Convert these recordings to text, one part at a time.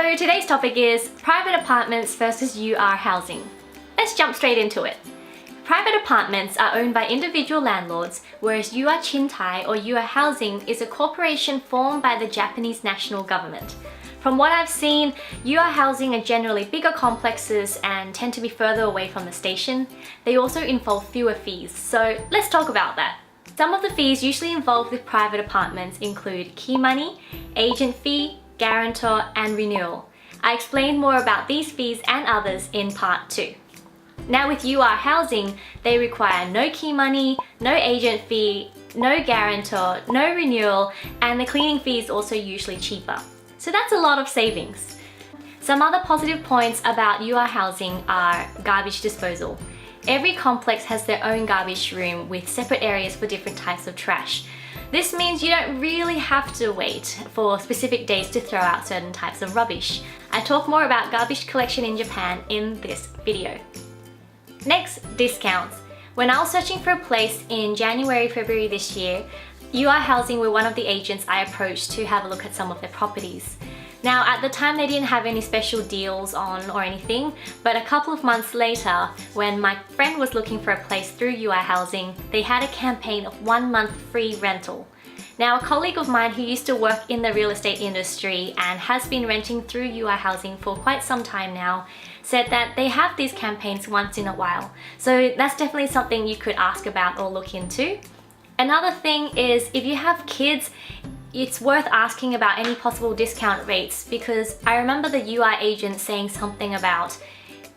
So today's topic is private apartments versus UR housing. Let's jump straight into it. Private apartments are owned by individual landlords, whereas Ur Chintai or UR housing is a corporation formed by the Japanese national government. From what I've seen, UR housing are generally bigger complexes and tend to be further away from the station. They also involve fewer fees, so let's talk about that. Some of the fees usually involved with private apartments include key money, agent fee, guarantor, and renewal. I explained more about these fees and others in part 2. Now with UR housing, they require no key money, no agent fee, no guarantor, no renewal, and the cleaning fee is also usually cheaper. So that's a lot of savings. Some other positive points about UR housing are garbage disposal. Every complex has their own garbage room with separate areas for different types of trash. This means you don't really have to wait for specific days to throw out certain types of rubbish. I talk more about garbage collection in Japan in this video. Next, discounts. When I was searching for a place in January, February this year, UR Housing were one of the agents I approached to have a look at some of their properties. Now at the time they didn't have any special deals on or anything, but a couple of months later, when my friend was looking for a place through UR Housing, they had a campaign of 1 month free rental. Now a colleague of mine who used to work in the real estate industry and has been renting through UR Housing for quite some time now, said that they have these campaigns once in a while. So that's definitely something you could ask about or look into. Another thing is if you have kids, it's worth asking about any possible discount rates, because I remember the UR agent saying something about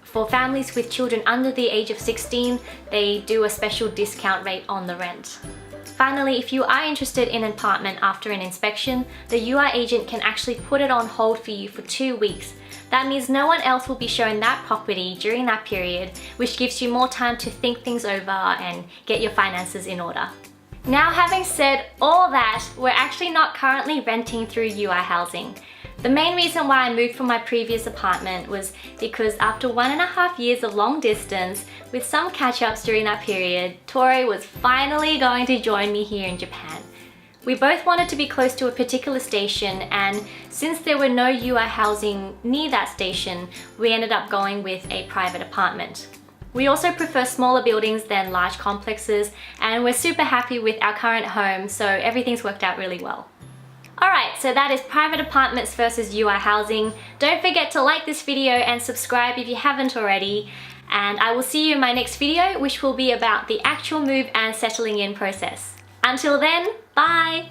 for families with children under the age of 16, they do a special discount rate on the rent. Finally, if you are interested in an apartment after an inspection, the UR agent can actually put it on hold for you for 2 weeks. That means no one else will be showing that property during that period, which gives you more time to think things over and get your finances in order. Now, having said all that, we're actually not currently renting through UR housing. The main reason why I moved from my previous apartment was because after 1.5 years of long distance, with some catch-ups during that period, Tori was finally going to join me here in Japan. We both wanted to be close to a particular station, and since there were no UR housing near that station, we ended up going with a private apartment. We also prefer smaller buildings than large complexes, and we're super happy with our current home, so everything's worked out really well. Alright, so that is private apartments versus UR housing. Don't forget to like this video and subscribe if you haven't already, and I will see you in my next video, which will be about the actual move and settling in process. Until then, bye!